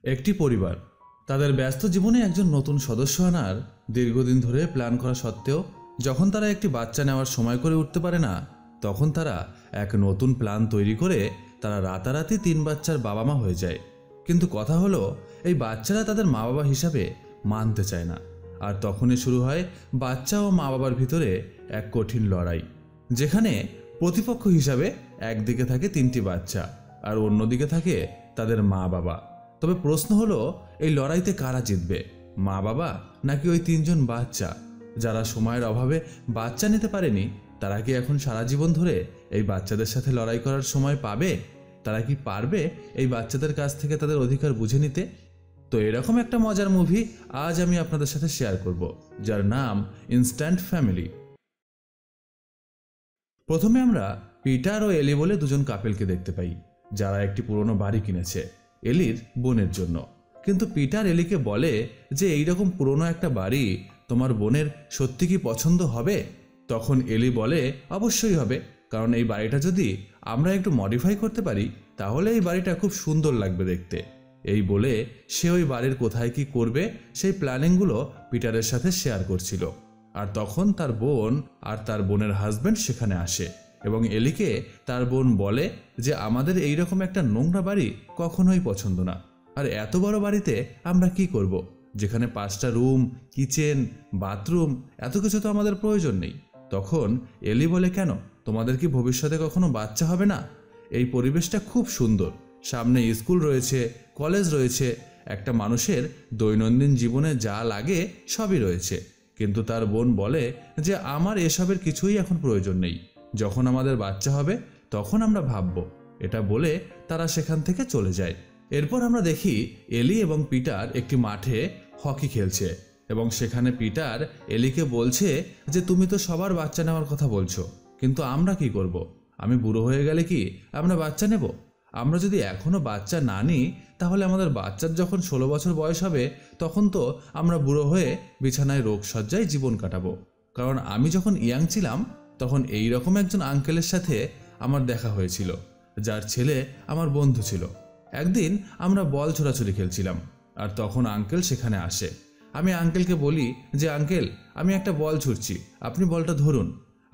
একটি পরিবার তাদের ব্যস্ত জীবনে একজন নতুন সদস্য আনার দীর্ঘদিন ধরে প্ল্যান করা সত্ত্বেও যখন তারা একটি বাচ্চা নেওয়ার সময় করে উঠতে পারে না, তখন তারা এক নতুন প্ল্যান তৈরি করে তারা রাতারাতি 3 বাচ্চার বাবা মা হয়ে যায়। কিন্তু কথা হলো, এই বাচ্চারা তাদের মা বাবা হিসাবে মানতে চায় না। আর তখনই শুরু হয় বাচ্চা ও মা বাবার ভিতরে এক কঠিন লড়াই, যেখানে প্রতিপক্ষ হিসাবে একদিকে থাকে 3টি বাচ্চা আর অন্যদিকে থাকে তাদের মা বাবা। তবে প্রশ্ন হলো, এই লড়াইতে কারা জিতবে, মা বাবা নাকি ওই 3 জন বাচ্চা? যারা সময়ের অভাবে বাচ্চা নিতে পারেনি, তারা কি এখন সারা জীবন ধরে এই বাচ্চাদের সাথে লড়াই করার সময় পাবে? তারা কি পারবে এই বাচ্চাদের কাছ থেকে তাদের অধিকার বুঝে নিতে? তো এরকম একটা মজার মুভি আজ আমি আপনাদের সাথে শেয়ার করব, যার নাম ইনস্ট্যান্ট ফ্যামিলি। প্রথমে আমরা পিটার ও এলি বলে 2 জন কাপেলকে দেখতে পাই, যারা একটি পুরনো বাড়ি কিনেছে এলির বোনের জন্য। কিন্তু পিটার এলিকে বলে যে এইরকম পুরনো একটা বাড়ি তোমার বোনের সত্যি কি পছন্দ হবে? তখন এলি বলে অবশ্যই হবে, কারণ এই বাড়িটা যদি আমরা একটু মডিফাই করতে পারি তাহলে এই বাড়িটা খুব সুন্দর লাগবে দেখতে। এই বলে সে ওই বাড়ির কোথায় কি করবে সেই প্ল্যানিংগুলো পিটারের সাথে শেয়ার করছিল। আর তখন তার বোন আর তার বোনের হাজব্যান্ড সেখানে আসে এবং এলিকে তার বোন বলে যে আমাদের এইরকম একটা নোংরা বাড়ি কখনোই পছন্দ না। আর এত বড় বাড়িতে আমরা কি করব, যেখানে 5টা রুম, কিচেন, বাথরুম, এত কিছু তো আমাদের প্রয়োজন নেই। তখন এলি বলে, কেন, তোমাদের কি ভবিষ্যতে কখনো বাচ্চা হবে না? এই পরিবেশটা খুব সুন্দর, সামনে স্কুল রয়েছে, কলেজ রয়েছে, একটা মানুষের দৈনন্দিন জীবনে যা লাগে সবই রয়েছে। কিন্তু তার বোন বলে যে আমার এসবের কিছুই এখন প্রয়োজন নেই, যখন আমাদের বাচ্চা হবে তখন আমরা ভাবব। এটা বলে তারা সেখান থেকে চলে যায়। এরপর আমরা দেখি এলি এবং পিটার একটি মাঠে হকি খেলছে এবং সেখানে পিটার এলিকে বলছে যে তুমি তো সবার বাচ্চা নেওয়ার কথা বলছো, কিন্তু আমরা কি করব? আমি বুড়ো হয়ে গেলে কি আমরা বাচ্চা নেব? আমরা যদি এখনো বাচ্চা না নিই তাহলে আমাদের বাচ্চার যখন 16 বছর বয়স হবে তখন তো আমরা বুড়ো হয়ে বিছানায় রোগশয্যায় জীবন কাটাবো। কারণ আমি যখন ইয়াং ছিলাম তখন এই রকম একজন আঙ্কেলের সাথে আমার দেখা হয়েছিল, যার ছেলে আমার বন্ধু ছিল। একদিন আমরা বল ছোড়াছুড়ি খেলছিলাম আর তখন আঙ্কেল সেখানে আসে। আমি আঙ্কেলকে বলি যে আঙ্কেল, আমি একটা বল ছুড়ছি, আপনি বলটা ধরুন।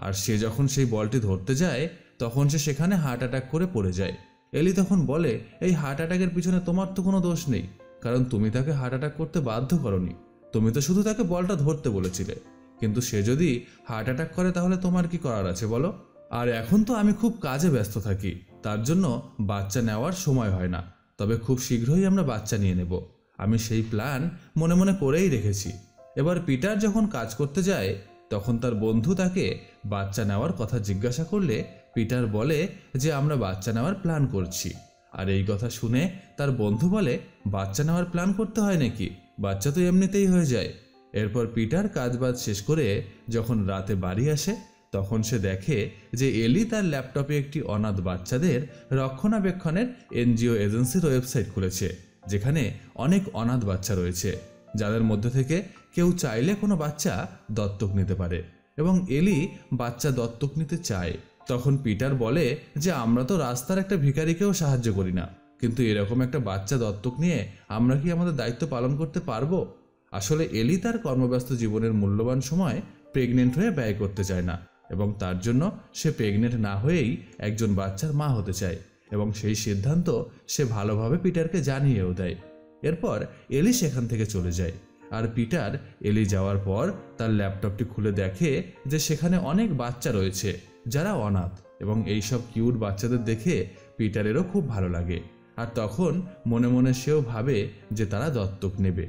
আর সে যখন সেই বলটি ধরতে যায় তখন সে সেখানে হার্ট অ্যাটাক করে পড়ে যায়। এলি তখন বলে, এই হার্ট অ্যাটাকের পিছনে তোমার তো কোনো দোষ নেই, কারণ তুমি তাকে হার্ট অ্যাটাক করতে বাধ্য করনি, তুমি তো শুধু তাকে বলটা ধরতে বলেছিলে। কিন্তু সে যদি হার্ট অ্যাটাক করে তাহলে তোমার কি করার আছে বলো? আর এখন তো আমি খুব কাজে ব্যস্ত থাকি, তার জন্য বাচ্চা নেওয়ার সময় হয় না, তবে খুব শীঘ্রই আমরা বাচ্চা নিয়ে নেব। আমি সেই প্ল্যান মনে মনে করেই রেখেছি। এবার পিটার যখন কাজ করতে যায় তখন তার বন্ধু তাকে বাচ্চা নেওয়ার কথা জিজ্ঞাসা করলে পিটার বলে যে আমরা বাচ্চা নেওয়ার প্ল্যান করছি। আর এই কথা শুনে তার বন্ধু বলে, বাচ্চা নেওয়ার প্ল্যান করতে হয় নাকি, বাচ্চা তো এমনিতেই হয়ে যায়। এরপর পিটার কাজবাজ শেষ করে যখন রাতে বাড়ি আসে তখন সে দেখে যে এলি তার ল্যাপটপে একটি অনাথ বাচ্চাদের রক্ষণাবেক্ষণের এনজিও এজেন্সির ওয়েবসাইট খুলেছে, যেখানে অনেক অনাথ বাচ্চা রয়েছে, যাদের মধ্যে থেকে কেউ চাইলে কোনো বাচ্চা দত্তক নিতে পারে এবং এলি বাচ্চা দত্তক নিতে চায়। তখন পিটার বলে যে আমরা তো রাস্তার একটা ভিখারিকেও সাহায্য করি না, কিন্তু এরকম একটা বাচ্চা দত্তক নিয়ে আমরা কি আমাদের দায়িত্ব পালন করতে পারবো? আসলে এলি তার কর্মব্যস্ত জীবনের মূল্যবান সময় প্রেগনেন্ট হয়ে ব্যয় করতে চায় না এবং তার জন্য সে প্রেগনেন্ট না হয়েই একজন বাচ্চার মা হতে চায় এবং সেই সিদ্ধান্ত সে ভালোভাবে পিটারকে জানিয়েও দেয়। এরপর এলি সেখান থেকে চলে যায় আর পিটার এলি যাওয়ার পর তার ল্যাপটপটি খুলে দেখে যে সেখানে অনেক বাচ্চা রয়েছে যারা অনাথ এবং এইসব কিউট বাচ্চাদের দেখে পিটারেরও খুব ভালো লাগে। আর তখন মনে মনে সেও ভাবে যে তারা দত্তক নেবে।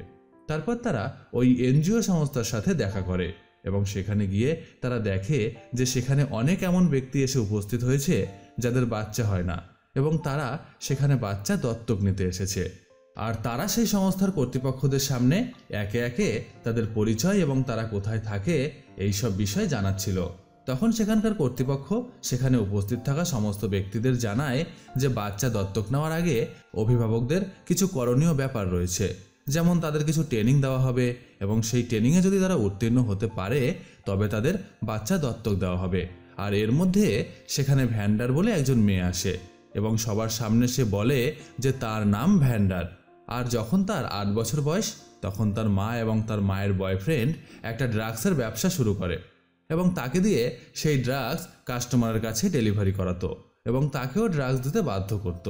তারপর তারা ওই এনজিও সংস্থার সাথে দেখা করে এবং সেখানে গিয়ে তারা দেখে যে সেখানে অনেক এমন ব্যক্তি এসে উপস্থিত হয়েছে যাদের বাচ্চা হয় না এবং তারা সেখানে বাচ্চা দত্তক নিতে এসেছে। আর তারা সেই সংস্থার কর্তৃপক্ষদের সামনে একে একে তাদের পরিচয় এবং তারা কোথায় থাকে এই সব বিষয় জানাচ্ছিল। তখন সেখানকার কর্তৃপক্ষ সেখানে উপস্থিত থাকা সমস্ত ব্যক্তিদের জানায় যে বাচ্চা দত্তক নেওয়ার আগে অভিভাবকদের কিছু করণীয় ব্যাপার রয়েছে, যেমন তাদের কিছু ট্রেনিং দেওয়া হবে এবং সেই ট্রেনিংয়ে যদি তারা উত্তীর্ণ হতে পারে তবে তাদের বাচ্চা দত্তক দেওয়া হবে। আর এর মধ্যে সেখানে ভ্যান্ডার বলে একজন মেয়ে আসে এবং সবার সামনে সে বলে যে তার নাম ভ্যান্ডার। আর যখন তার 8 বছর বয়স তখন তার মা এবং তার মায়ের বয়ফ্রেন্ড একটা ড্রাগসের ব্যবসা শুরু করে এবং তাকে দিয়ে সেই ড্রাগস কাস্টমারের কাছে ডেলিভারি করাতো এবং তাকেও ড্রাগস দিতে বাধ্য করত।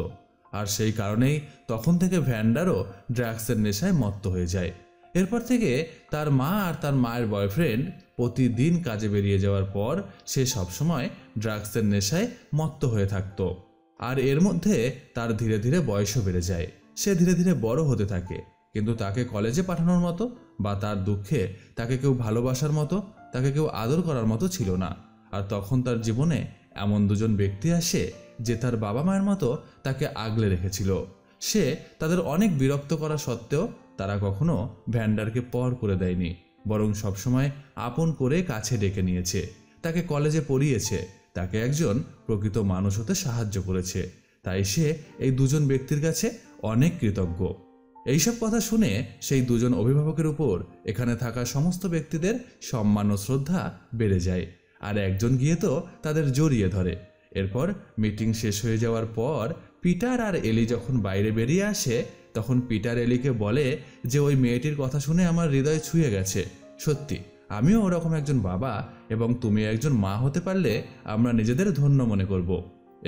আর সেই কারণেই তখন থেকে ভ্যান্ডারও ড্রাগসের নেশায় মত্ত হয়ে যায়। এরপর থেকে তার মা আর তার মায়ের বয়ফ্রেন্ড প্রতিদিন কাজে বেরিয়ে যাওয়ার পর সে সবসময় ড্রাগসের নেশায় মত্ত হয়ে থাকতো। আর এর মধ্যে তার ধীরে ধীরে বয়সও বেড়ে যায়। সে ধীরে ধীরে বড় হতে থাকে, কিন্তু তাকে কলেজে পাঠানোর মতো বা তার দুঃখে তাকে কেউ ভালোবাসার মতো, তাকে কেউ আদর করার মতো ছিল না। আর তখন তার জীবনে এমন দুজন ব্যক্তি আসে যে তার বাবা মায়ের মতো তাকে আগলে রেখেছিল। সে তাদের অনেক বিরক্ত করা সত্ত্বেও তারা কখনো ভ্যান্ডারকে পর করে দেয়নি, বরং সবসময় আপন করে কাছে ডেকে নিয়েছে, তাকে কলেজে পড়িয়েছে, তাকে একজন প্রকৃত মানুষ হতে সাহায্য করেছে। তাই সে এই দুজন ব্যক্তির কাছে অনেক কৃতজ্ঞ। এইসব কথা শুনে সেই দুজন অভিভাবকের উপর এখানে থাকা সমস্ত ব্যক্তিদের সম্মান ও শ্রদ্ধা বেড়ে যায়। আর একজন গিয়ে তো তাদের জড়িয়ে ধরে। এরপর মিটিং শেষ হয়ে যাওয়ার পর পিটার আর এলি যখন বাইরে বেরিয়ে আসে তখন পিটার এলিকে বলে যে ওই মেয়েটির কথা শুনে আমার হৃদয় ছুঁয়ে গেছে। সত্যি আমিও ওরকম একজন বাবা এবং তুমি একজন মা হতে পারলে আমরা নিজেদের ধন্য মনে করব।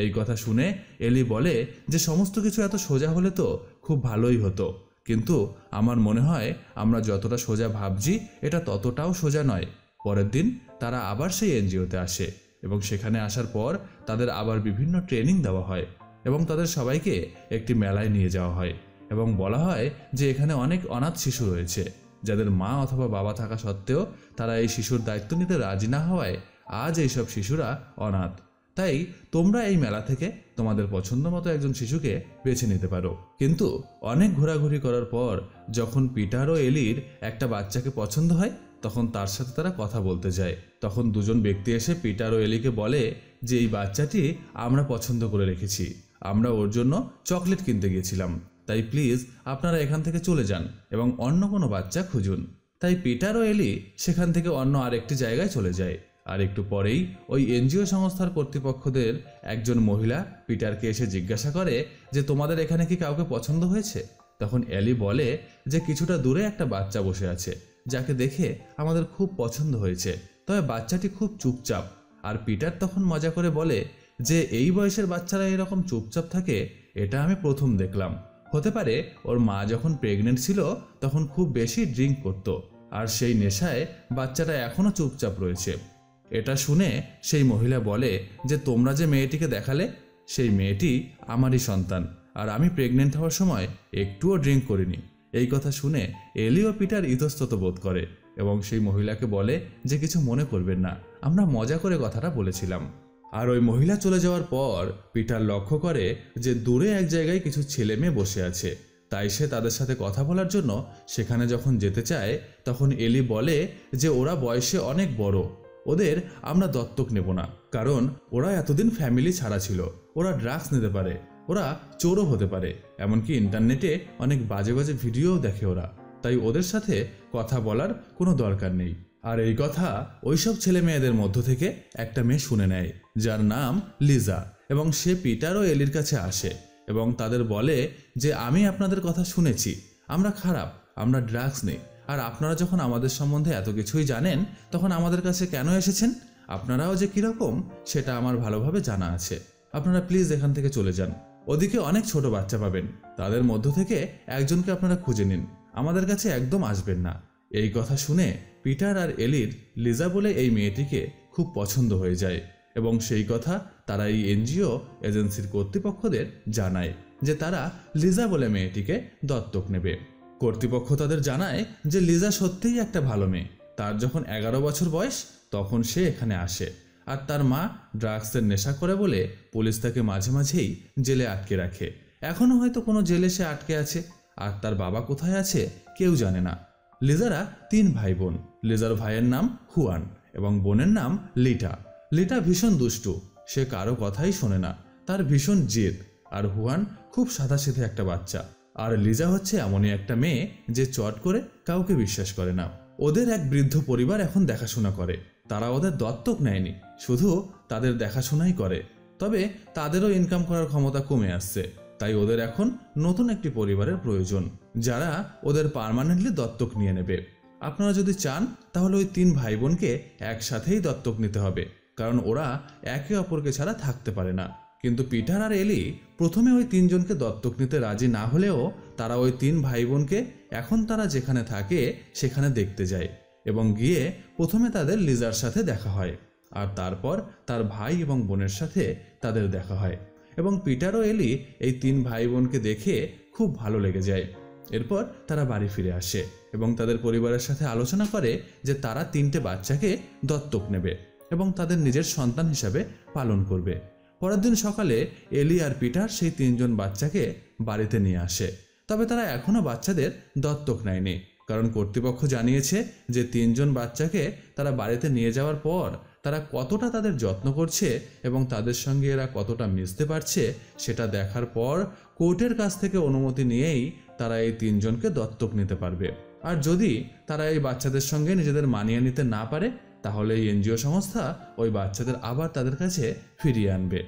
এই কথা শুনে এলি বলে যে সমস্ত কিছু এত সোজা হলে তো খুব ভালোই হতো, কিন্তু আমার মনে হয় আমরা যতটা সোজা ভাবছি এটা ততটাও সোজা নয়। পরের দিন তারা আবার সেই এনজিওতে আসে এবং সেখানে আসার পর তাদের আবার বিভিন্ন ট্রেনিং দেওয়া হয় এবং তাদের সবাইকে একটি মেলায় নিয়ে যাওয়া হয় এবং বলা হয় যে এখানে অনেক অনাথ শিশু রয়েছে যাদের মা অথবা বাবা থাকা সত্ত্বেও তারা এই শিশুর দায়িত্ব নিতে রাজি না হওয়ায় আজ এইসব শিশুরা অনাথ। তাই তোমরা এই মেলা থেকে তোমাদের পছন্দ মতো একজন শিশুকে বেছে নিতে পারো। কিন্তু অনেক ঘোরাঘুরি করার পর যখন পিটার ও এলির একটা বাচ্চাকে পছন্দ হয় তখন তার সাথে তারা কথা বলতে যায়। তখন দুজন ব্যক্তি এসে পিটার ও এলিকে বলে যে এই বাচ্চাটি আমরা পছন্দ করে রেখেছি, আমরা ওর জন্য চকলেট কিনতে গিয়েছিলাম, তাই প্লিজ আপনারা এখান থেকে চলে যান এবং অন্য কোনো বাচ্চা খুঁজুন। তাই পিটার ও এলি সেখান থেকে অন্য আরেকটি জায়গায় চলে যায়। আর একটু পরেই ওই এনজিও সংস্থার কর্তৃপক্ষদের একজন মহিলা পিটারকে এসে জিজ্ঞাসা করে যে তোমাদের এখানে কি কাউকে পছন্দ হয়েছে? তখন এলি বলে যে কিছুটা দূরে একটা বাচ্চা বসে আছে যাকে দেখে আমাদের খুব পছন্দ হয়েছে, তবে বাচ্চাটি খুব চুপচাপ। আর পিটার তখন মজা করে বলে যে এই বয়সের বাচ্চারা এরকম চুপচাপ থাকে এটা আমি প্রথম দেখলাম। হতে পারে ওর মা যখন প্রেগনেন্ট ছিল তখন খুব বেশি ড্রিঙ্ক করত আর সেই নেশায় বাচ্চাটা এখনো চুপচাপ রয়েছে। এটা শুনে সেই মহিলা বলে যে তোমরা যে মেয়েটিকে দেখালে সেই মেয়েটি আমারই সন্তান আর আমি প্রেগনেন্ট হওয়ার সময় একটুও ড্রিঙ্ক করিনি। এই কথা শুনে এলি ও পিটার ইতস্তত বোধ করে এবং সেই মহিলাকে বলে যে কিছু মনে করবেন না, আমরা মজা করে কথাটা বলেছিলাম। আর ওই মহিলা চলে যাওয়ার পর পিটার লক্ষ্য করে যে দূরে এক জায়গায় কিছু ছেলে মেয়ে বসে আছে, তাই সে তাদের সাথে কথা বলার জন্য সেখানে যখন যেতে চায় তখন এলি বলে যে ওরা বয়সে অনেক বড়, ওদের আমরা দত্তক নেব না, কারণ ওরা এতদিন ফ্যামিলি ছাড়া ছিল, ওরা ড্রাগস নিতে পারে, ওরা চোরও হতে পারে, এমনকি ইন্টারনেটে অনেক বাজে বাজে ভিডিও দেখে ওরা, তাই ওদের সাথে কথা বলার কোনো দরকার নেই। আর এই কথা ওইসব ছেলে মেয়েদের মধ্য থেকে একটা মেয়ে শুনে নেয় যার নাম লিজা এবং সে পিটার ও এলির কাছে আসে এবং তাদের বলে যে আমি আপনাদের কথা শুনেছি, আমরা খারাপ, আমরা ড্রাগস নিই, আর আপনারা যখন আমাদের সম্বন্ধে এত কিছুই জানেন তখন আমাদের কাছে কেন এসেছেন? আপনারাও যে কীরকম সেটা আমার ভালোভাবে জানা আছে, আপনারা প্লিজ এখান থেকে চলে যান। ওদিকে অনেক ছোট বাচ্চা পাবেন, তাদের মধ্য থেকে একজনকে আপনারা খুঁজে নিন, আমাদের কাছে একদম আসবেন না। এই কথা শুনে পিটার আর এলির লিজা বলে এই মেয়েটিকে খুব পছন্দ হয়ে যায় এবং সেই কথা তারা এই এনজিও এজেন্সির কর্তৃপক্ষদের জানায় যে তারা লিজা বলে মেয়েটিকে দত্তক নেবে। কর্তৃপক্ষ তাদের জানায় যে লিজা সত্যিই একটা ভালো মেয়ে, তার যখন 11 বছর বয়স তখন সে এখানে আসে আর তার মা ড্রাগসের নেশা করে বলে পুলিশ তাকে মাঝে মাঝেই জেলে আটকে রাখে। এখনও হয়তো কোনো জেলে সে আটকে আছে আর তার বাবা কোথায় আছে কেউ জানে না। লিজারা 3 ভাই বোন, লিজার ভাইয়ের নাম হুয়ান এবং বোনের নাম লিটা। লিটা ভীষণ দুষ্টু, সে কারো কথাই শোনে না, তার ভীষণ জেদ। আর হুয়ান খুব সাদাসিধে একটা বাচ্চা। আর লিজা হচ্ছে এমনই একটা মেয়ে যে চট করে কাউকে বিশ্বাস করে না। ওদের এক বৃদ্ধ পরিবার এখন দেখাশোনা করে, তারা ওদের দত্তক নেয়নি, শুধু তাদের দেখাশোনাই করে, তবে তাদেরও ইনকাম করার ক্ষমতা কমে আসছে, তাই ওদের এখন নতুন একটি পরিবারের প্রয়োজন। যারা ওদের পার্মানেন্টলি দত্তক নিয়ে নেবে। আপনারা যদি চান তাহলে ওই 3 ভাই বোনকে একসাথেই দত্তক নিতে হবে, কারণ ওরা একে অপরকে ছাড়া থাকতে পারে না। কিন্তু পিটার আর এলি প্রথমে ওই 3 জনকে দত্তক নিতে রাজি না হলেও তারা ওই 3 ভাই বোনকে এখন তারা যেখানে থাকে সেখানে দেখতে যায় এবং গিয়ে প্রথমে তাদের লিজার সাথে দেখা হয়, আর তারপর তার ভাই এবং বোনের সাথে তাদের দেখা হয় এবং পিটার ও এলি এই 3 ভাই বোনকে দেখে খুব ভালো লেগে যায়। এরপর তারা বাড়ি ফিরে আসে এবং তাদের পরিবারের সাথে আলোচনা করে যে তারা 3টে বাচ্চাকে দত্তক নেবে এবং তাদের নিজের সন্তান হিসাবে পালন করবে। পরের দিন সকালে এলি আর পিটার সেই 3 জন বাচ্চাকে বাড়িতে নিয়ে আসে। তবে তারা এখনও বাচ্চাদের দত্তক নেয়নি, কারণ কর্তৃপক্ষ জানিয়েছে যে 3 জন বাচ্চাকে তারা বাড়িতে নিয়ে যাওয়ার পর তারা কতটা তাদের যত্ন করছে এবং তাদের সঙ্গে এরা কতটা মিশতে পারছে সেটা দেখার পর কোর্টের কাছ থেকে অনুমতি নিয়েই তারা এই 3 জনকে দত্তক নিতে পারবে। আর যদি তারা এই বাচ্চাদের সঙ্গে নিজেদের মানিয়ে নিতে না পারে তাহলে এই এনজিও সংস্থা ওই বাচ্চাদের আবার তাদের কাছে ফিরিয়ে আনবে।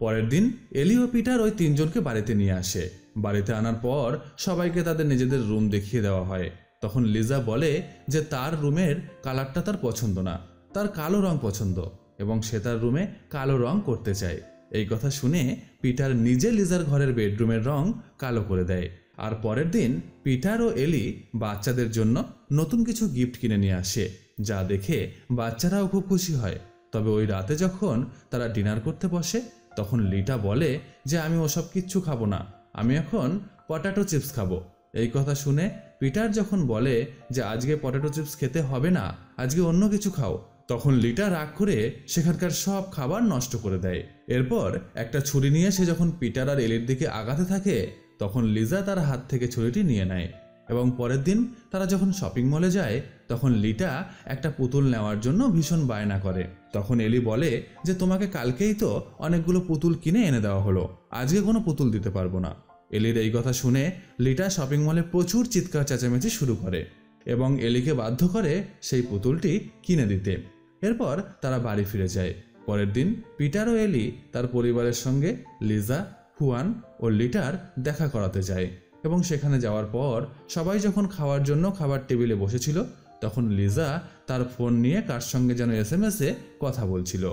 পরের দিন এলি ও পিটার ওই 3 জনকে বাড়িতে নিয়ে আসে। বাড়িতে আনার পর সবাইকে তাদের নিজেদের রুম দেখিয়ে দেওয়া হয়। তখন লিজা বলে যে তার রুমের কালারটা তার পছন্দ না, তার কালো রং পছন্দ এবং সে তার রুমে কালো রং করতে চায়। এই কথা শুনে পিটার নিজে লিজার ঘরের বেডরুমের রং কালো করে দেয়। আর পরের দিন পিটার ও এলি বাচ্চাদের জন্য নতুন কিছু গিফট কিনে নিয়ে আসে, যা দেখে বাচ্চারাও খুব খুশি হয়। তবে ওই রাতে যখন তারা ডিনার করতে বসে তখন লিটা বলে যে আমি ওসব কিচ্ছু খাবো না, আমি এখন পটাটো চিপস খাবো। এই কথা শুনে পিটার যখন বলে যে আজকে পটাটো চিপস খেতে হবে না, আজকে অন্য কিছু খাও, তখন লিটা রাগ করে সেখানকার সব খাবার নষ্ট করে দেয়। এরপর একটা ছুরি নিয়ে সে যখন পিটার আর এলির দিকে আগাতে থাকে তখন লিজা তার হাত থেকে ছুরিটি নিয়ে নেয় এবং পরের দিন তারা যখন শপিং মলে যায় তখন লিটা একটা পুতুল নেওয়ার জন্য ভীষণ বায়না করে। তখন এলি বলে যে তোমাকে কালকেই তো অনেকগুলো পুতুল কিনে এনে দেওয়া হলো, আজকে কোনো পুতুল দিতে পারবো না। এলির এই কথা শুনে লিটা শপিং মলে প্রচুর চিৎকার চেঁচামেচি শুরু করে এবং এলিকে বাধ্য করে সেই পুতুলটি কিনে দিতে। এরপর তারা বাড়ি ফিরে যায়। পরের দিন পিটার ও এলি তার পরিবারের সঙ্গে লিজা, হুয়ান ও লিটার দেখা করাতে যায় এবং সেখানে যাওয়ার পর সবাই যখন খাওয়ার জন্য খাবার টেবিলে বসেছিল তখন লিজা তার ফোন নিয়ে কার সঙ্গে যেন এসএমএসে কথা বলছিল।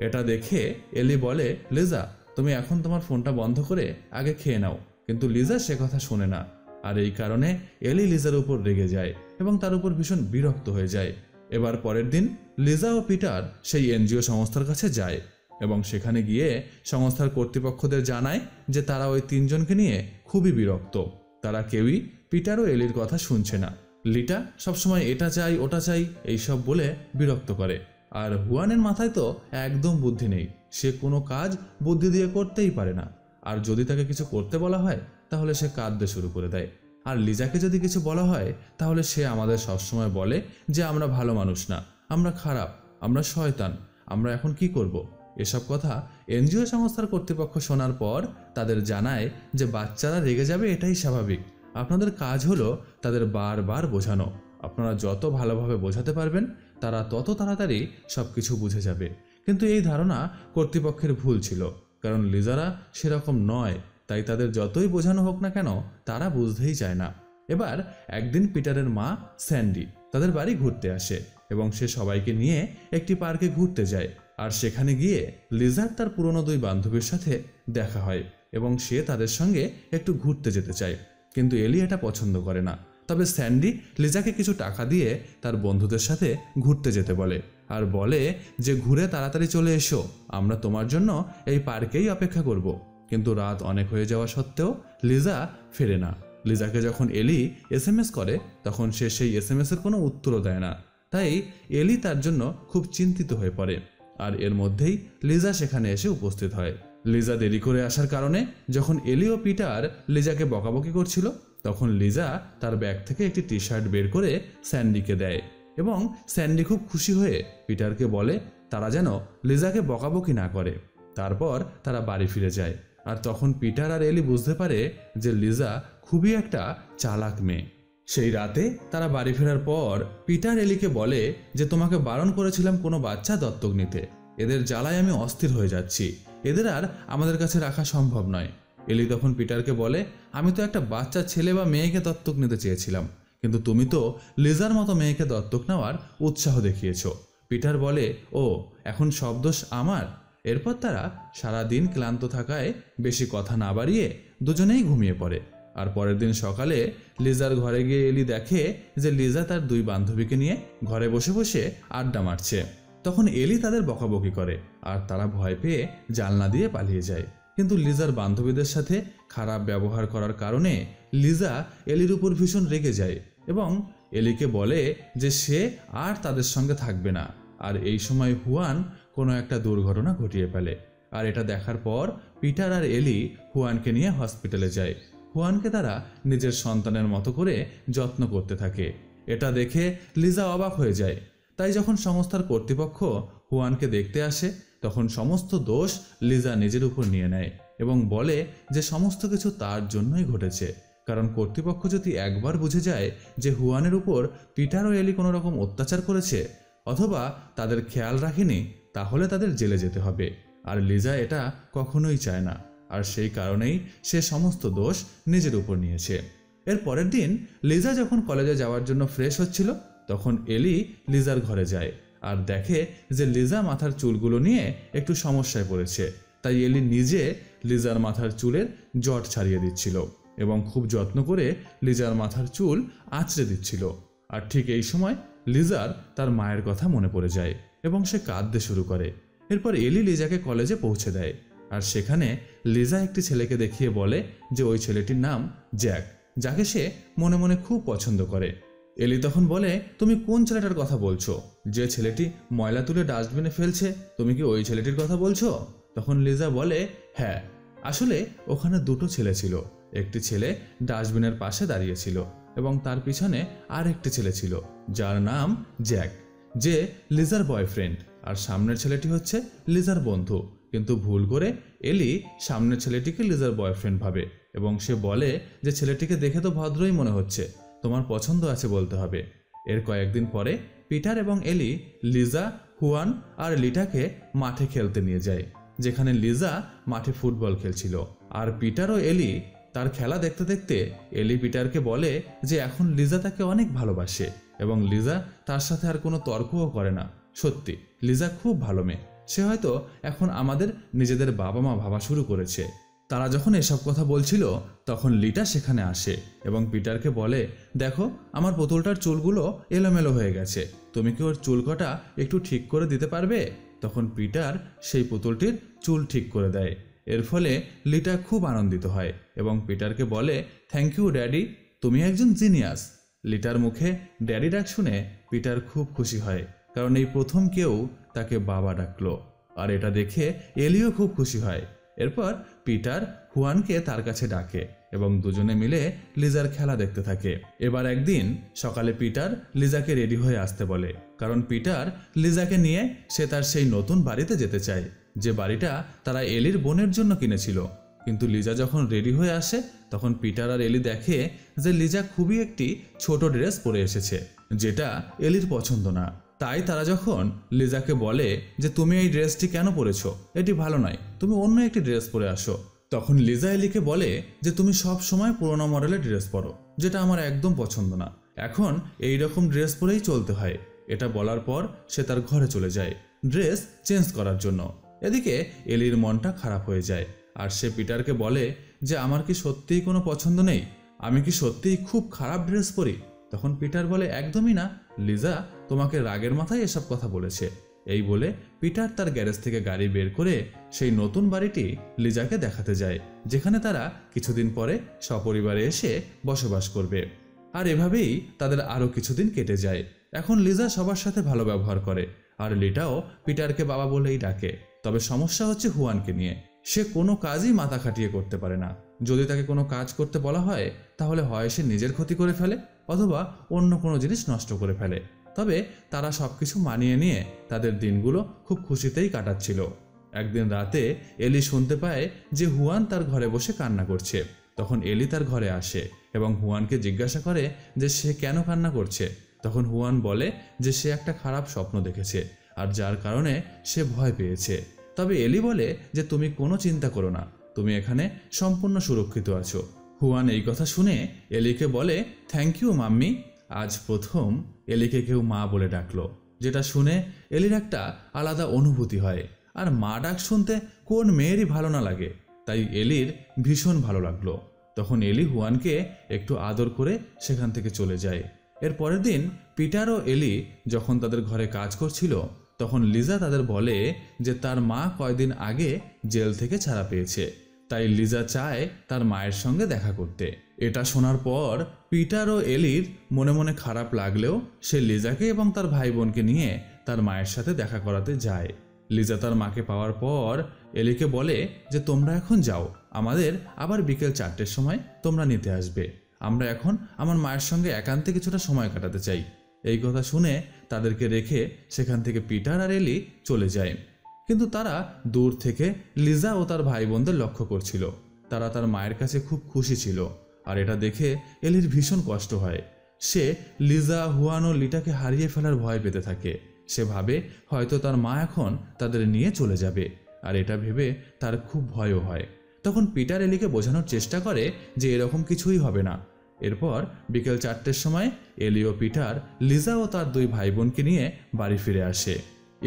এটা দেখে এলি বলে, লিজা তুমি এখন তোমার ফোনটা বন্ধ করে আগে খেয়ে নাও। কিন্তু লিজা সে কথা শোনে না, আর এই কারণে এলি লিজার উপর রেগে যায় এবং তার উপর ভীষণ বিরক্ত হয়ে যায়। এবার পরের দিন লিজা ও পিটার সেই এনজিও সংস্থার কাছে যায় এবং সেখানে গিয়ে সংস্থার কর্তৃপক্ষদের জানায় যে তারা ওই 3 জনকে নিয়ে খুবই বিরক্ত। তারা কেউই পিটার ও এলির কথা শুনছে না। লিটা সবসময় এটা চাই ওটা চাই এইসব বলে বিরক্ত করে, আর হুয়ানের মাথায় তো একদম বুদ্ধি নেই, সে কোনো কাজ বুদ্ধি দিয়ে করতেই পারে না। আর যদি তাকে কিছু করতে বলা হয় তাহলে সে কাঁদতে শুরু করে দেয়। আর লিজাকে যদি কিছু বলা হয় তাহলে সে আমাদের সবসময় বলে যে আমরা ভালো মানুষ না, আমরা খারাপ, আমরা শয়তান, আমরা এখন কি করব। এসব কথা এনজিও সংস্থার কর্তৃপক্ষ শোনার পর তাদের জানায় যে বাচ্চারা রেগে যাবে এটাই স্বাভাবিক, আপনাদের কাজ হলো তাদের বারবার বোঝানো। আপনারা যত ভালোভাবে বোঝাতে পারবেন তারা তত তাড়াতাড়ি সবকিছু বুঝে যাবে। কিন্তু এই ধারণা কর্তৃপক্ষের ভুল ছিল, কারণ লিজারা সেরকম নয়, তাই তাদের যতই বোঝানো হোক না কেন তারা বুঝতেই চায় না। এবার একদিন পিটারের মা স্যান্ডি তাদের বাড়ি ঘুরতে আসে এবং সে সবাইকে নিয়ে একটি পার্কে ঘুরতে যায়। আর সেখানে গিয়ে লিজার তার পুরনো 2 বান্ধবীর সাথে দেখা হয় এবং সে তাদের সঙ্গে একটু ঘুরতে যেতে চায়, কিন্তু এলি এটা পছন্দ করে না। তবে স্যান্ডি লিজাকে কিছু টাকা দিয়ে তার বন্ধুদের সাথে ঘুরতে যেতে বলে আর বলে যে ঘুরে তাড়াতাড়ি চলে এসো, আমরা তোমার জন্য এই পার্কেই অপেক্ষা করব। কিন্তু রাত অনেক হয়ে যাওয়া সত্ত্বেও লিজা ফেরে না। লিজাকে যখন এলি এসএমএস করে তখন সে সেই এসএমএসের কোনো উত্তরও দেয় না, তাই এলি তার জন্য খুব চিন্তিত হয়ে পড়ে। আর এর মধ্যেই লিজা সেখানে এসে উপস্থিত হয়। লিজা দেরি করে আসার কারণে যখন এলি ও পিটার লিজাকে বকাবকি করছিল তখন লিজা তার ব্যাগ থেকে একটি টি শার্ট বের করে স্যান্ডিকে দেয় এবং স্যান্ডি খুব খুশি হয়ে পিটারকে বলে তারা যেন লিজাকে বকাবকি না করে। তারপর তারা বাড়ি ফিরে যায়। আর তখন পিটার আর এলি বুঝতে পারে যে লিজা খুবই একটা চালাক মেয়ে। সেই রাতে তারা বাড়ি ফেরার পর পিটার এলিকে বলে যে তোমাকে বারণ করেছিলাম কোনো বাচ্চা দত্তক নিতে, এদের জ্বালায় আমি অস্থির হয়ে যাচ্ছি, এদের আর আমাদের কাছে রাখা সম্ভব নয়। এলি তখন পিটারকে বলে, আমি তো একটা বাচ্চা ছেলে বা মেয়েকে দত্তক নিতে চেয়েছিলাম, কিন্তু তুমি তো লিজার মতো মেয়েকে দত্তক নেওয়ার উৎসাহ দেখিয়েছ। পিটার বলে, ও এখন সব দোষ আমার। এরপর তারা সারাদিন ক্লান্ত থাকায় বেশি কথা না বাড়িয়ে দুজনেই ঘুমিয়ে পড়ে। আর পরের দিন সকালে লিজার ঘরে গিয়ে এলি দেখে যে লিজা তার দুই বান্ধবীকে নিয়ে ঘরে বসে বসে আড্ডা মারছে। তখন এলি তাদের বকাবকি করে আর তারা ভয় পেয়ে জানলা দিয়ে পালিয়ে যায়। কিন্তু লিজার বান্ধবীদের সাথে খারাপ ব্যবহার করার কারণে লিজা এলির উপর ভীষণ রেগে যায় এবং এলিকে বলে যে সে আর তাদের সঙ্গে থাকবে না। আর এই সময় হুয়ান কোনো একটা দুর্ঘটনা ঘটিয়ে ফেলে। আর এটা দেখার পর পিটার আর এলি হুয়ানকে নিয়ে হসপিটালে যায়। হুয়ানকে তারা নিজের সন্তানের মতো করে যত্ন করতে থাকে। এটা দেখে লিজা অবাক হয়ে যায়। তাই যখন সংস্থার কর্তৃপক্ষ হুয়ানকে দেখতে আসে তখন সমস্ত দোষ লিজা নিজের উপর নিয়ে নেয় এবং বলে যে সমস্ত কিছু তার জন্যই ঘটেছে। কারণ কর্তৃপক্ষ যদি একবার বুঝে যায় যে হুয়ানের উপর পিটার ও এলি কোনো রকম অত্যাচার করেছে অথবা তাদের খেয়াল রাখেনি, তাহলে তাদের জেলে যেতে হবে। আর লিজা এটা কখনোই চায় না, আর সেই কারণেই সে সমস্ত দোষ নিজের উপর নিয়েছে। এর পরের দিন লিজা যখন কলেজে যাওয়ার জন্য ফ্রেশ হচ্ছিল তখন এলি লিজার ঘরে যায় আর দেখে যে লিজা মাথার চুলগুলো নিয়ে একটু সমস্যায় পড়েছে। তাই এলি নিজে লিজার মাথার চুলের জট ছাড়িয়ে দিচ্ছিল এবং খুব যত্ন করে লিজার মাথার চুল আঁচড়ে দিচ্ছিল। আর ঠিক এই সময় লিজার তার মায়ের কথা মনে পড়ে যায় এবং সে কাঁদতে শুরু করে। এরপর এলি লিজাকে কলেজে পৌঁছে দেয় আর সেখানে লিজা একটি ছেলেকে দেখিয়ে বলে যে ওই ছেলেটির নাম জ্যাক, যাকে সে মনে মনে খুব পছন্দ করে। এলি তখন বলে, তুমি কোন ছেলেটার কথা বলছো? যে ছেলেটি ময়লা তুলে ডাস্টবিনে ফেলছে, তুমি কি ওই ছেলেটির কথা বলছো? তখন লিজা বলে, হ্যাঁ, আসলে ওখানে দুটো ছেলে ছিল। একটি ছেলে ডাস্টবিনের পাশে দাঁড়িয়েছিল এবং তার পিছনে আর একটি ছেলে ছিল যার নাম জ্যাক, যে লিজার বয়ফ্রেন্ড। আর সামনের ছেলেটি হচ্ছে লিজার বন্ধু। কিন্তু ভুল করে এলি সামনের ছেলেটিকে লিজার বয়ফ্রেন্ড ভাবে এবং সে বলে যে ছেলেটিকে দেখে তো ভদ্রই মনে হচ্ছে, তোমার পছন্দ আছে বলতে হবে। এর কয়েকদিন পরে পিটার এবং এলি লিজা, হুয়ান আর লিটাকে মাঠে খেলতে নিয়ে যায়, যেখানে লিজা মাঠে ফুটবল খেলছিল। আর পিটার ও এলি তার খেলা দেখতে দেখতে এলি পিটারকে বলে যে এখন লিজা তাকে অনেক ভালোবাসে এবং লিজা তার সাথে আর কোনো তর্কও করে না। সত্যি লিজা খুব ভালো মেয়ে, সে হয়তো এখন আমাদের নিজেদের বাবা মা ভাবা শুরু করেছে। তারা যখন এসব কথা বলছিল তখন লিটা সেখানে আসে এবং পিটারকে বলে, দেখো আমার পুতুলটার চুলগুলো এলোমেলো হয়ে গেছে, তুমি কি ওর চুল কটা একটু ঠিক করে দিতে পারবে? তখন পিটার সেই পুতুলটির চুল ঠিক করে দেয়। এর ফলে লিটা খুব আনন্দিত হয় এবং পিটারকে বলে, থ্যাংক ইউ ড্যাডি, তুমি একজন জিনিয়াস। লিটার মুখে ড্যাডি ডাক শুনে পিটার খুব খুশি হয়, কারণ এই প্রথম কেউ তাকে বাবা ডাকলো। আর এটা দেখে এলিও খুব খুশি হয়। এরপর পিটার হুয়ানকে তার কাছে ডাকে এবং দুজনে মিলে লিজার খেলা দেখতে থাকে। এবার একদিন সকালে পিটার লিজাকে রেডি হয়ে আসতে বলে, কারণ পিটার লিজাকে নিয়ে সে তার সেই নতুন বাড়িতে যেতে চায়, যে বাড়িটা তারা এলির বোনের জন্য কিনেছিল। কিন্তু লিজা যখন রেডি হয়ে আসে তখন পিটার আর এলি দেখে যে লিজা খুবই একটি ছোট ড্রেস পরে এসেছে, যেটা এলির পছন্দ না। তাই তারা যখন লিজাকে বলে যে তুমি এই ড্রেসটি কেন পরেছো, এটি ভালো নয়, তুমি অন্য একটি ড্রেস পরে আসো, তখন লিজা এলিকে বলে যে তুমি সব সময় পুরোনো মডেলের ড্রেস পরো, যেটা আমার একদম পছন্দ না, এখন এই রকম ড্রেস পরেই চলতে হয়। এটা বলার পর সে তার ঘরে চলে যায় ড্রেস চেঞ্জ করার জন্য। এদিকে এলির মনটা খারাপ হয়ে যায় আর সে পিটারকে বলে যে আমার কি সত্যিই কোনো পছন্দ নেই, আমি কি সত্যিই খুব খারাপ ড্রেস পরি? তখন পিটার বলে, একদমই না, লিজা তোমাকে রাগের মাথায় এসব কথা বলেছে। এই বলে পিটার তার গ্যারেজ থেকে গাড়ি বের করে সেই নতুন বাড়িটি লিজাকে দেখাতে যায়, যেখানে তারা কিছুদিন পরে সপরিবারে এসে বসবাস করবে। আর এভাবেই তাদের আরও কিছুদিন কেটে যায়। এখন লিজা সবার সাথে ভালো ব্যবহার করে আর লিটাও পিটারকে বাবা বলেই ডাকে। তবে সমস্যা হচ্ছে হুয়ানকে নিয়ে। সে কোনো কাজই মাথা খাটিয়ে করতে পারে না। যদি তাকে কোনো কাজ করতে বলা হয় তাহলে হয় সে নিজের ক্ষতি করে ফেলে অথবা অন্য কোনো জিনিস নষ্ট করে ফেলে। তবে তারা সবকিছু মানিয়ে নিয়ে তাদের দিনগুলো খুব খুশিতেই কাটাচ্ছিল। একদিন রাতে এলি শুনতে পায় যে হুয়ান তার ঘরে বসে কান্না করছে। তখন এলি তার ঘরে আসে এবং হুয়ানকে জিজ্ঞাসা করে যে সে কেন কান্না করছে। তখন হুয়ান বলে যে সে একটা খারাপ স্বপ্ন দেখেছে আর যার কারণে সে ভয় পেয়েছে। তবে এলি বলে যে তুমি কোনো চিন্তা করো না, তুমি এখানে সম্পূর্ণ সুরক্ষিত আছো। হুয়ান এই কথা শুনে এলিকে বলে, থ্যাংক ইউ মাম্মি। আজ প্রথম এলিকে কেউ মা বলে ডাকলো, যেটা শুনে এলির একটা আলাদা অনুভূতি হয়। আর মা ডাক শুনতে কোন মেয়েরই ভালো না লাগে, তাই এলির ভীষণ ভালো লাগলো। তখন এলি হুয়ানকে একটু আদর করে সেখান থেকে চলে যায়। এর পরের দিন পিটার ও এলি যখন তাদের ঘরে কাজ করছিল, তখন লিজা তাদের বলে যে তার মা কয়দিন আগে জেল থেকে ছাড়া পেয়েছে, তাই লিজা চায় তার মায়ের সঙ্গে দেখা করতে। এটা শোনার পর পিটার ও এলির মনে মনে খারাপ লাগলেও সে লিজাকে এবং তার ভাই বোনকে নিয়ে তার মায়ের সাথে দেখা করাতে যায়। লিজা তার মাকে পাওয়ার পর এলিকে বলে যে তোমরা এখন যাও, আমাদের আবার বিকেল 4টের সময় তোমরা নিতে আসবে। আমরা এখন আমার মায়ের সঙ্গে একান্তে কিছুটা সময় কাটাতে চাই। এই কথা শুনে তাদেরকে রেখে সেখান থেকে পিটার আর এলি চলে যায়। কিন্তু তারা দূর থেকে লিজা ও তার ভাই বোনদের লক্ষ্য করছিল। তারা তার মায়ের কাছে খুব খুশি ছিল, আর এটা দেখে এলির ভীষণ কষ্ট হয়। সে লিজা, হুয়ান ও লিটাকে হারিয়ে ফেলার ভয় পেতে থাকে। সে ভাবে হয়তো তার মা এখন তাদের নিয়ে চলে যাবে, আর এটা ভেবে তার খুব ভয়ও হয়। তখন পিটার এলিকে বোঝানোর চেষ্টা করে যে এরকম কিছুই হবে না। এরপর বিকেল 4টের সময় এলি ও পিটার লিজা ও তার 2 ভাই বোনকে নিয়ে বাড়ি ফিরে আসে।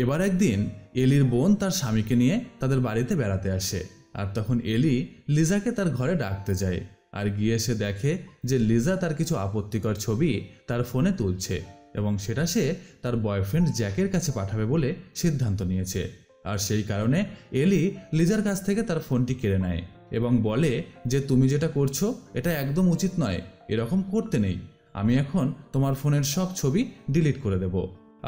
এবার একদিন এলির বোন তার স্বামীকে নিয়ে তাদের বাড়িতে বেড়াতে আসে, আর তখন এলি লিজাকে তার ঘরে ডাকতে যায়। আর গিয়ে সে দেখে যে লিজা তার কিছু আপত্তিকর ছবি তার ফোনে তুলছে, এবং সেটা সে তার বয়ফ্রেন্ড জ্যাকের কাছে পাঠাবে বলে সিদ্ধান্ত নিয়েছে। আর সেই কারণে এলি লিজার কাছ থেকে তার ফোনটি কেড়ে নেয় এবং বলে যে তুমি যেটা করছো এটা একদম উচিত নয়, এরকম করতে নেই। আমি এখন তোমার ফোনের সব ছবি ডিলিট করে দেব।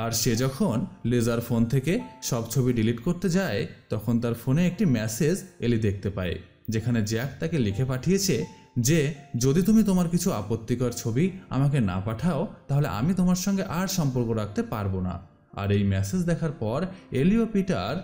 আর সে যখন লিজার ফোন থেকে সব ছবি ডিলিট করতে যায়, তখন তার ফোনে একটি মেসেজ এলি দেখতে পায়, যেখানে জ্যাক তাকে লিখে পাঠিয়েছে যে যদি তুমি তোমার কিছু আপত্তিকর ছবি আমাকে না পাঠাও, তাহলে আমি তোমার সঙ্গে আর সম্পর্ক রাখতে পারবো না। আর এই মেসেজ দেখার পর এলি ও পিটার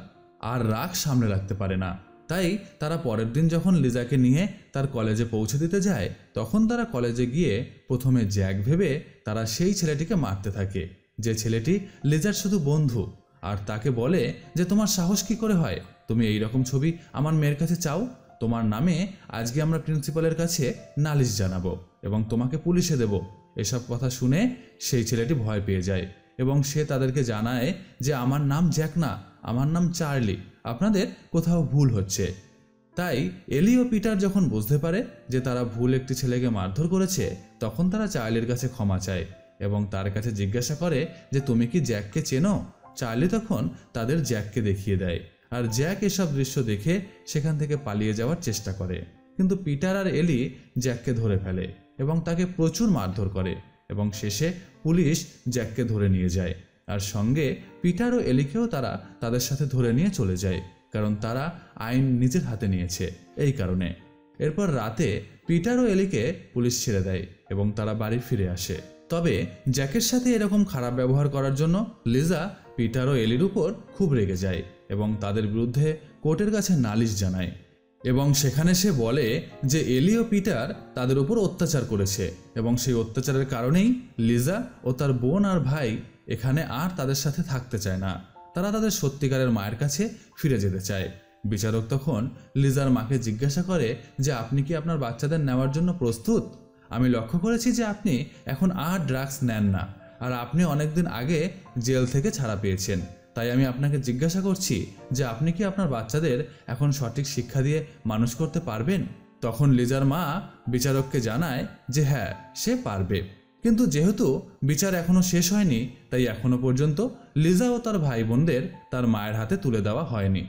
আর রাগ সামলে রাখতে পারে না। তাই তারা পরের দিন যখন লিজাকে নিয়ে তার কলেজে পৌঁছে দিতে যায়, তখন তারা কলেজে গিয়ে প্রথমে জ্যাক ভেবে তারা সেই ছেলেটিকে মারতে থাকে, যে ছেলেটি লিজার শুধু বন্ধু। আর তাকে বলে যে তোমার সাহস কি করে হয়, তুমি এই রকম ছবি আমার মেয়ের কাছে চাও? তোমার নামে আজকে আমরা প্রিন্সিপালের কাছে নালিশ জানাবো এবং তোমাকে পুলিশে দেব। এসব কথা শুনে সেই ছেলেটি ভয় পেয়ে যায় এবং সে তাদেরকে জানায় যে আমার নাম জ্যাক না, আমার নাম চার্লি, আপনাদের কোথাও ভুল হচ্ছে। তাই এলি ও পিটার যখন বুঝতে পারে যে তারা ভুল একটি ছেলেকে মারধর করেছে, তখন তারা চার্লির কাছে ক্ষমা চায় এবং তার কাছে জিজ্ঞাসা করে যে তুমি কি জ্যাককে চেনো? চার্লি তখন তাদের জ্যাককে দেখিয়ে দেয়, আর জ্যাক এসব দৃশ্য দেখে সেখান থেকে পালিয়ে যাওয়ার চেষ্টা করে। কিন্তু পিটার আর এলি জ্যাককে ধরে ফেলে এবং তাকে প্রচুর মারধর করে, এবং শেষে পুলিশ জ্যাককে ধরে নিয়ে যায়। আর সঙ্গে পিটার ও এলিকেও তারা তাদের সাথে ধরে নিয়ে চলে যায়, কারণ তারা আইন নিজের হাতে নিয়েছে এই কারণে। এরপর রাতে পিটার ও এলিকে পুলিশ ছেড়ে দেয় এবং তারা বাড়ি ফিরে আসে। তবে জ্যাকের সাথে এরকম খারাপ ব্যবহার করার জন্য লিজা পিটার ও এলির উপর খুব রেগে যায় এবং তাদের বিরুদ্ধে কোর্টের কাছে নালিশ জানায়। এবং সেখানে সে বলে যে এলি ও পিটার তাদের উপর অত্যাচার করেছে এবং সেই অত্যাচারের কারণেই লিজা ও তার বোন আর ভাই এখানে আর তাদের সাথে থাকতে চায় না। তারা তাদের সত্যিকারের মায়ের কাছে ফিরে যেতে চায়। বিচারক তখন লিজার মাকে জিজ্ঞাসা করে যে আপনি কি আপনার বাচ্চাদের নেওয়ার জন্য প্রস্তুত? আমি লক্ষ্য করেছি যে আপনি এখন আর ড্রাগস নেন না, আর আপনি অনেকদিন আগে জেল থেকে ছাড়া পেয়েছেন। তাই আমি আপনাকে জিজ্ঞাসা করছি যে আপনি কি আপনার বাচ্চাদের এখন সঠিক শিক্ষা দিয়ে মানুষ করতে পারবেন? তখন লিজার মা বিচারককে জানায় যে হ্যাঁ, সে পারবে। কিন্তু যেহেতু বিচার এখনো শেষ হয়নি, তাই এখনো পর্যন্ত লিজা ও তার ভাই বোনদের তার মায়ের হাতে তুলে দেওয়া হয়নি।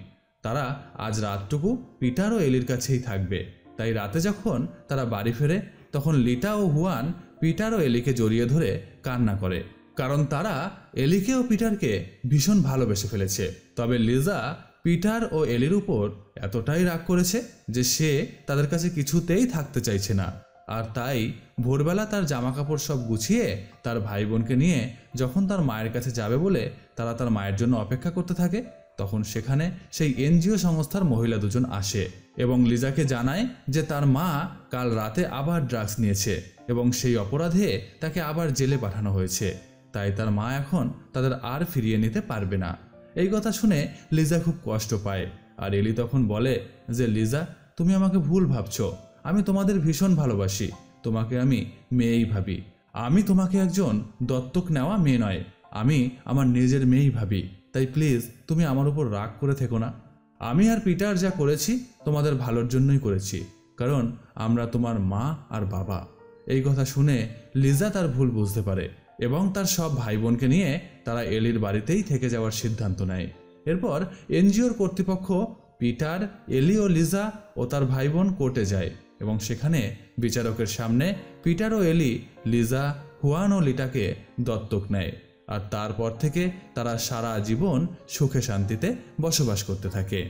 তারা আজ রাতটুকু পিটার ও এলির কাছেই থাকবে। তাই রাতে যখন তারা বাড়ি ফেরে, তখন লিটা ও হুয়ান পিটার ও এলিকে জড়িয়ে ধরে কান্না করে, কারণ তারা এলিকে ও পিটারকে ভীষণ ভালোবেসে ফেলেছে। তবে লিজা পিটার ও এলির উপর এতটাই রাগ করেছে যে সে তাদের কাছে কিছুতেই থাকতে চাইছে না। আর তাই ভোরবেলা তার জামা কাপড় সব গুছিয়ে তার ভাই বোনকে নিয়ে যখন তার মায়ের কাছে যাবে বলে তারা তার মায়ের জন্য অপেক্ষা করতে থাকে, তখন সেখানে সেই এনজিও সংস্থার মহিলা দুজন আসে এবং লিজাকে জানায় যে তার মা কাল রাতে আবার ড্রাগস নিয়েছে এবং সেই অপরাধে তাকে আবার জেলে পাঠানো হয়েছে। তাই তার মা এখন তাদের আর ফিরিয়ে নিতে পারবে না। এই কথা শুনে লিজা খুব কষ্ট পায়। আর এলি তখন বলে যে লিজা, তুমি আমাকে ভুল ভাবছো। আমি তোমাদের ভীষণ ভালোবাসি, তোমাকে আমি মেয়েই ভাবি। আমি তোমাকে একজন দত্তক নেওয়া মেয়ে নয়, আমি আমার নিজের মেয়েই ভাবি। তাই প্লিজ তুমি আমার উপর রাগ করে থেকো না। আমি আর পিটার যা করেছি তোমাদের ভালোর জন্যই করেছি, কারণ আমরা তোমার মা আর বাবা। এই কথা শুনে লিজা তার ভুল বুঝতে পারে এবং তার সব ভাই বোনকে নিয়ে তারা এলির বাড়িতেই থেকে যাওয়ার সিদ্ধান্ত নেয়। এরপর এনজিওর কর্তৃপক্ষ পিটার, এলি ও লিজা ও তার ভাই বোন কোর্টে যায় এবং সেখানে বিচারকের সামনে পিটার ও এলি লিজা, হুয়ান ও লিটাকে দত্তক নেয়। আর তারপর থেকে তারা সারা জীবন সুখে শান্তিতে বসবাস করতে থাকে।